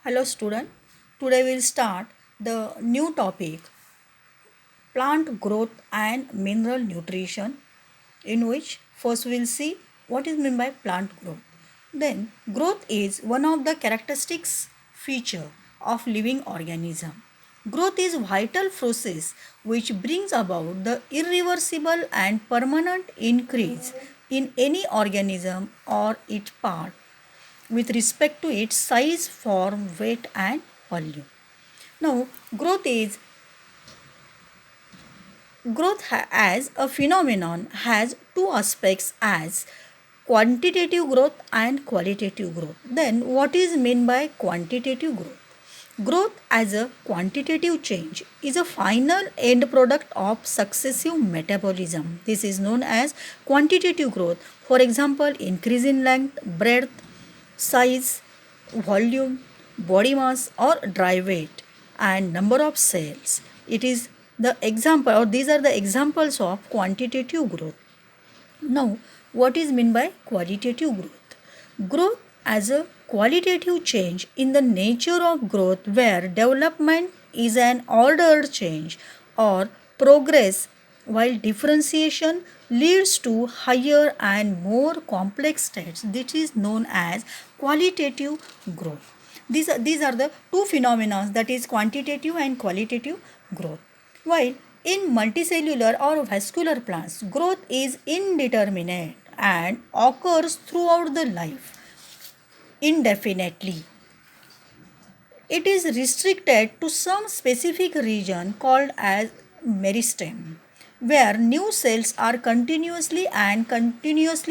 Hello student, today we'll start the new topic plant growth and mineral nutrition, in which first we'll see what is meant by plant growth. Then growth is one of the characteristics feature of living organism. Growth is vital process which brings about the irreversible and permanent increase in any organism or its part with respect to its size, form, weight and volume. Now, as a phenomenon has two aspects as quantitative growth and qualitative growth. Then what is meant by quantitative growth? Growth as a quantitative change is a final end product of successive metabolism. This is known as quantitative growth. For example, increase in length, breadth, size, volume, body mass or dry weight and number of cells. It is the example or these are the examples of quantitative growth. Now, what is meant by qualitative growth? Growth as a qualitative change in the nature of growth where development is an ordered change or progress while differentiation leads to higher and more complex states. This is known as qualitative growth. These are the two phenomena, that is quantitative and qualitative growth. While in multicellular or vascular plants, growth is indeterminate and occurs throughout the life indefinitely. It is restricted to some specific region called as meristem, where new cells are continuously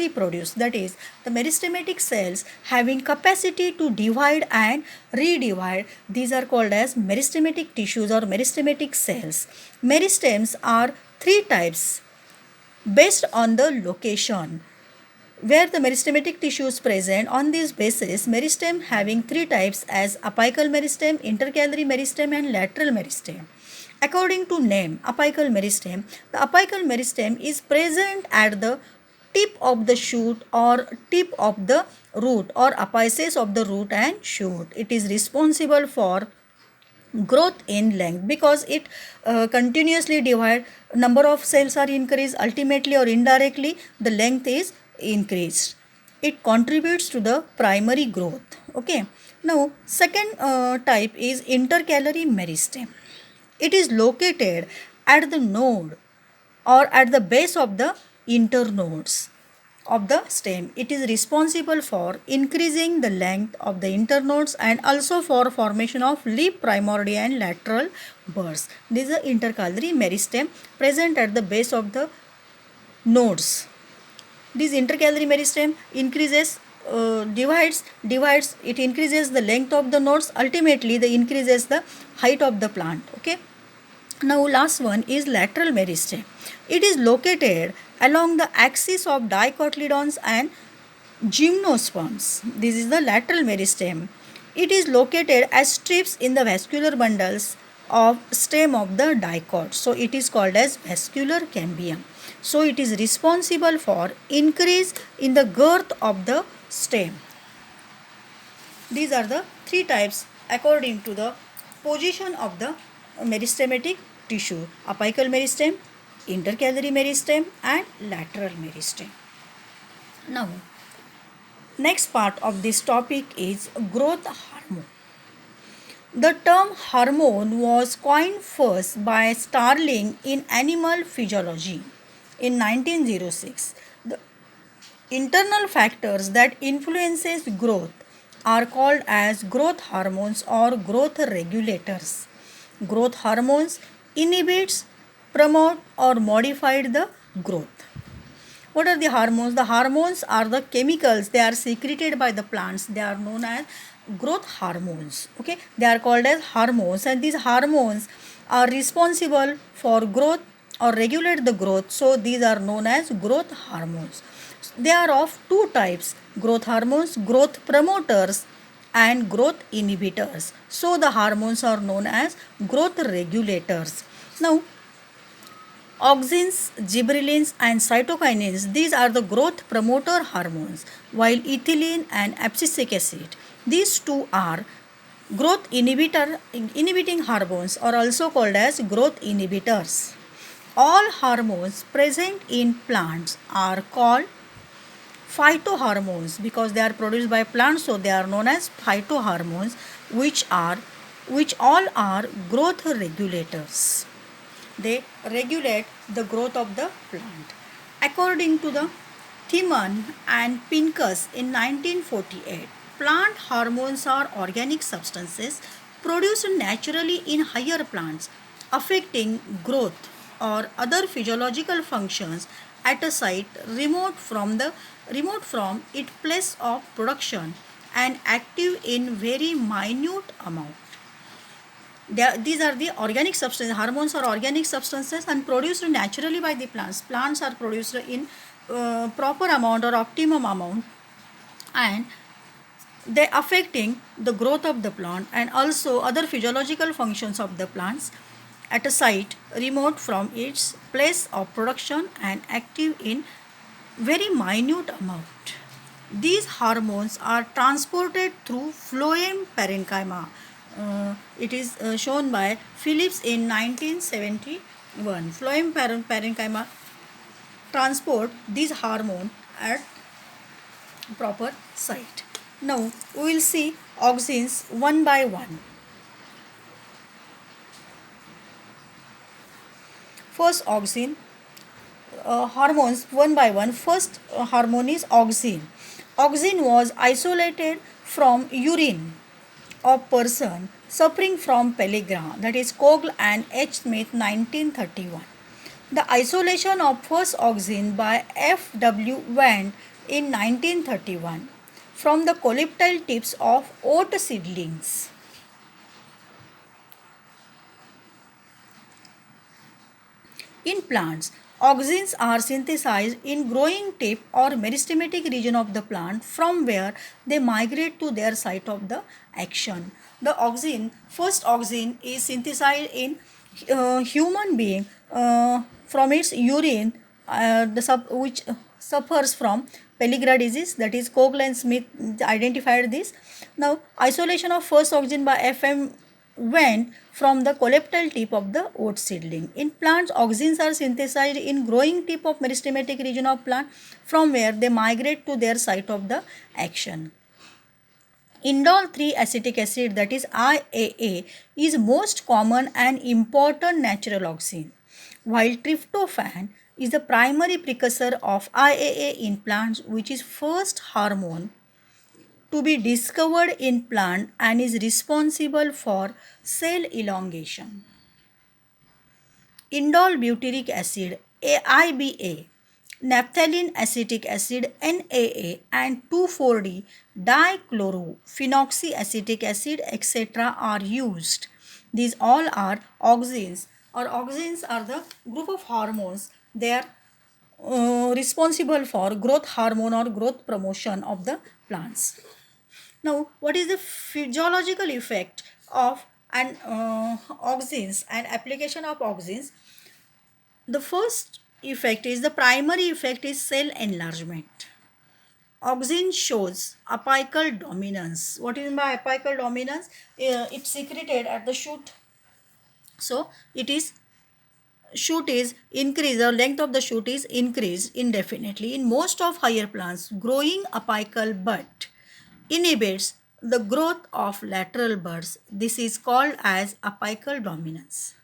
produced. That is, the meristematic cells having capacity to divide and redivide. These are called as meristematic tissues or meristematic cells. Meristems are three types based on the location where the meristematic tissue is present. On this basis, meristem having three types as apical meristem, intercalary meristem and lateral meristem. According to name, apical meristem, the apical meristem is present at the tip of the shoot or tip of the root or apices of the root and shoot. It is responsible for growth in length because it continuously divide, number of cells are increased, ultimately or indirectly the length is increased. It contributes to the primary growth. Okay, now second type is intercalary meristem. It is located at the node or at the base of the internodes of the stem. It is responsible for increasing the length of the internodes and also for formation of leaf primordia and lateral bursts. This is the intercalary meristem present at the base of the nodes. This intercalary meristem increases, divides, it increases the length of the nodes, ultimately the increases the height of the plant. Okay. Now last one is lateral meristem. It is located along the axis of dicotyledons and gymnosperms. This is the lateral meristem. It is located as strips in the vascular bundles of stem of the dicot. So it is called as vascular cambium. So it is responsible for increase in the girth of the stem. These are the three types according to the position of the meristematic tissue: apical meristem, intercalary meristem and lateral meristem. Now, next part of this topic is growth hormone. The term hormone was coined first by Starling in Animal Physiology in 1906. The internal factors that influences growth are called as growth hormones or growth regulators. Growth hormones inhibits, promote or modify the growth. What are the hormones? The hormones are the chemicals, they are secreted by the plants. They are known as growth hormones. Okay, they are called as hormones and these hormones are responsible for growth or regulate the growth. So these are known as growth hormones. They are of two types: growth hormones, growth promoters and growth inhibitors. So the hormones are known as growth regulators. Now, auxins, gibberellins and cytokinins, these are the growth promoter hormones, while ethylene and abscisic acid, these two are inhibiting hormones are also called as growth inhibitors. All hormones present in plants are called phytohormones because they are produced by plants, so they are known as phytohormones, which all are growth regulators. They regulate the growth of the plant. According to the Thiman and Pincus in 1948, plant hormones are organic substances produced naturally in higher plants affecting growth or other physiological functions at a site remote from its place of production and active in very minute amount. These are the organic substances. Hormones are organic substances and produced naturally by the plants. Plants are produced in proper amount or optimum amount, and they affecting the growth of the plant and also other physiological functions of the plants at a site remote from its place of production and active in very minute amount. These hormones are transported through phloem parenchyma. It is shown by Phillips in 1971. Phloem parenchyma transport these hormone at proper site. Now we will see auxins one by one. First auxin, hormones one by one. First hormone is auxin. Auxin was isolated from urine of person suffering from pellagra, that is Cogle and H. Smith 1931. The isolation of first auxin by F. W. Wand in 1931 from the coleoptile tips of oat seedlings. In plants, auxins are synthesized in growing tip or meristematic region of the plant from where they migrate to their site of the action. The first auxin is synthesized in human being from its urine, which suffers from pellagra disease, that is Cogle and Smith identified this. Now isolation of first auxin by FM went from the coleoptile tip of the oat seedling. In plants, auxins are synthesized in growing tip of meristematic region of plant from where they migrate to their site of the action. Indole 3 acetic acid, that is IAA, is most common and important natural auxin, while tryptophan is the primary precursor of IAA in plants, which is first hormone to be discovered in plant and is responsible for cell elongation. Indole butyric acid IBA, naphthalene acetic acid NAA, and 2,4-D dichlorophenoxyacetic acid etc. are used. These all are auxins, or auxins are the group of hormones. They are responsible for growth hormone or growth promotion of the plants. Now, what is the physiological effect of auxins and application of auxins? The first effect is, the primary effect is cell enlargement. Auxin shows apical dominance. What is by apical dominance? It's secreted at the shoot. So, shoot is increased, or length of the shoot is increased indefinitely. In most of higher plants, growing apical bud inhibits the growth of lateral buds. This is called as apical dominance.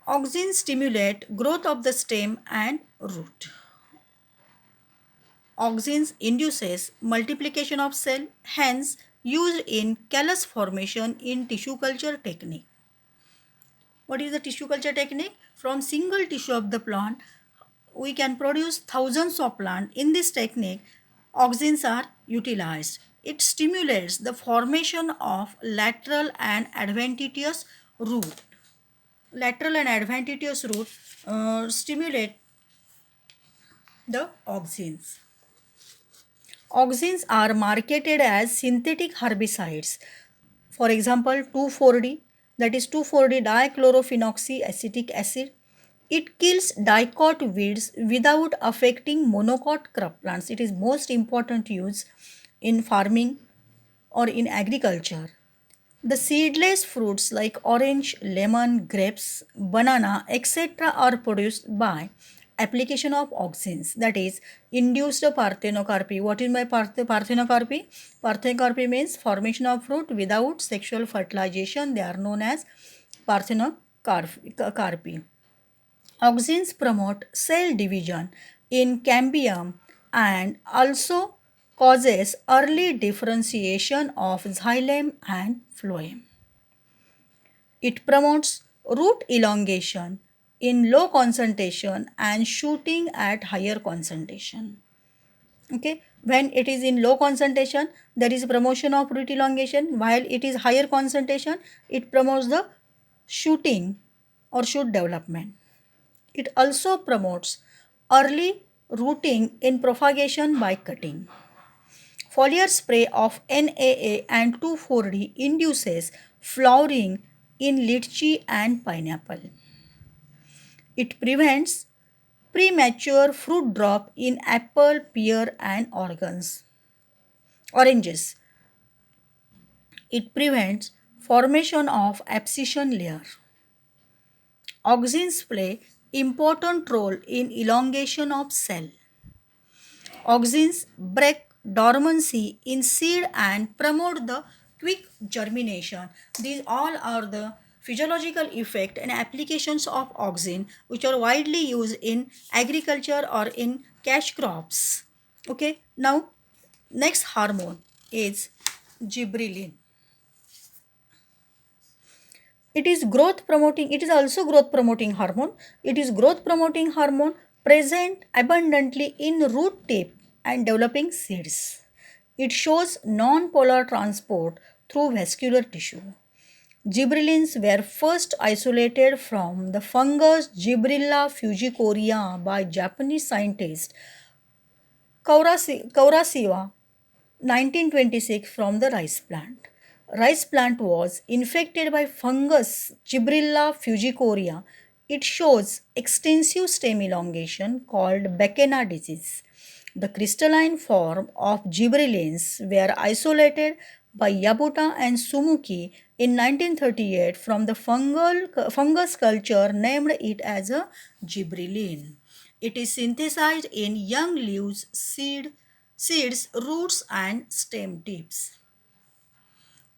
Auxins stimulate growth of the stem and root. Auxins induces multiplication of cell, hence used in callus formation in tissue culture technique. What is the tissue culture technique? From single tissue of the plant, we can produce thousands of plants. In this technique, auxins are utilized. It stimulates the formation of lateral and adventitious root. Lateral and adventitious root stimulate the auxins. Auxins are marketed as synthetic herbicides. For example, 2,4-D, that is 2,4-D dichlorophenoxyacetic acid. It kills dicot weeds without affecting monocot crop plants. It is most important use in farming or in agriculture. The seedless fruits like orange, lemon, grapes, banana, etc. are produced by application of auxins, that is induced parthenocarpy. What is my parthenocarpy? Parthenocarpy means formation of fruit without sexual fertilization. They are known as parthenocarpy. Auxins promote cell division in cambium and also causes early differentiation of xylem and phloem. It promotes root elongation in low concentration and shooting at higher concentration. Okay, when it is in low concentration, there is promotion of root elongation, while it is higher concentration, it promotes the shooting or shoot development. It also promotes early rooting in propagation by cutting. Foliar spray of NAA and 2,4-D induces flowering in lychee and pineapple. It prevents premature fruit drop in apple, pear and oranges. It prevents formation of abscission layer. Auxins play important role in elongation of cell. Auxins break dormancy in seed and promote the quick germination. These all are the physiological effect and applications of auxin which are widely used in agriculture or in cash crops. Okay, now next hormone is gibberellin. It is also growth promoting hormone. It is growth promoting hormone present abundantly in root tip and developing seeds. It shows non-polar transport through vascular tissue. Gibberellins were first isolated from the fungus Gibberella fujicorea by Japanese scientist Kaurasiwa 1926 from the rice plant. Rice plant was infected by fungus Gibberella fujicorea. It shows extensive stem elongation called Beckena disease. The crystalline form of gibberellins were isolated by Yabuta and Sumuki in 1938 from the fungus culture named it as a gibberellin. It is synthesized in young leaves, seeds, roots and stem tips.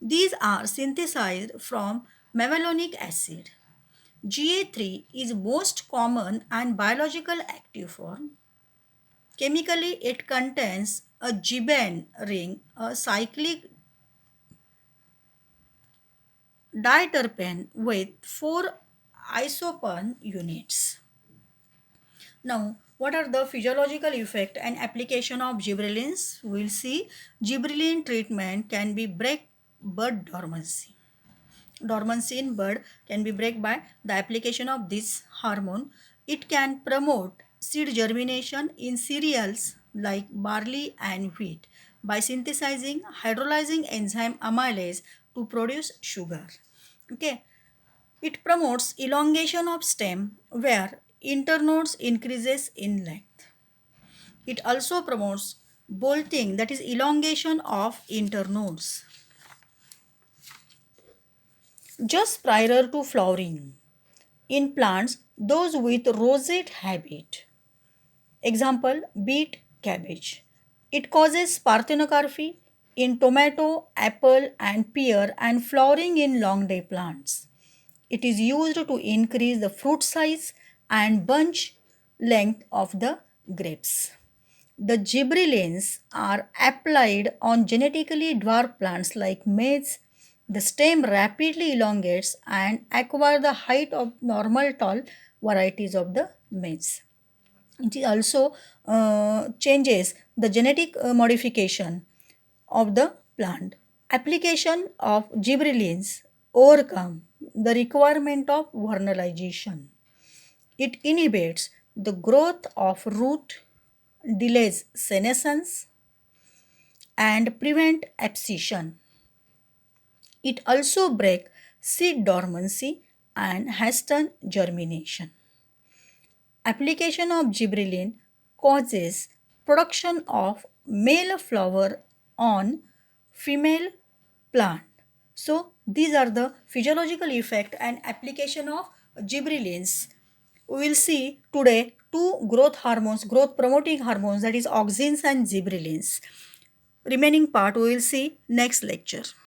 These are synthesized from mevalonic acid. GA3 is most common and biological active form. Chemically, it contains a gibbon ring, a cyclic diterpene with 4 isopan units. Now, what are the physiological effect and application of gibberellins? We will see gibberellin treatment can be break bud dormancy. Dormancy in bud can be break by the application of this hormone. It can promote seed germination in cereals like barley and wheat by synthesizing hydrolyzing enzyme amylase to produce sugar. Okay, it promotes elongation of stem where internodes increases in length. It also promotes bolting, that is elongation of internodes. Just prior to flowering in plants, those with rosette habit. Example, beet, cabbage. It causes parthenocarpy in tomato, apple and pear and flowering in long day plants. It is used to increase the fruit size and bunch length of the grapes. The gibberellins are applied on genetically dwarfed plants like maize. The stem rapidly elongates and acquire the height of normal tall varieties of the maize. It also changes the genetic modification of the plant. Application of gibberellins overcome the requirement of vernalization. It inhibits the growth of root, delays senescence, and prevent abscission. It also breaks seed dormancy and hasten germination. Application of gibberellin causes production of male flower on female plant. So these are the physiological effect and application of gibberellins. We will see today two growth hormones, growth promoting hormones, that is auxins and gibberellins. Remaining part we will see next lecture.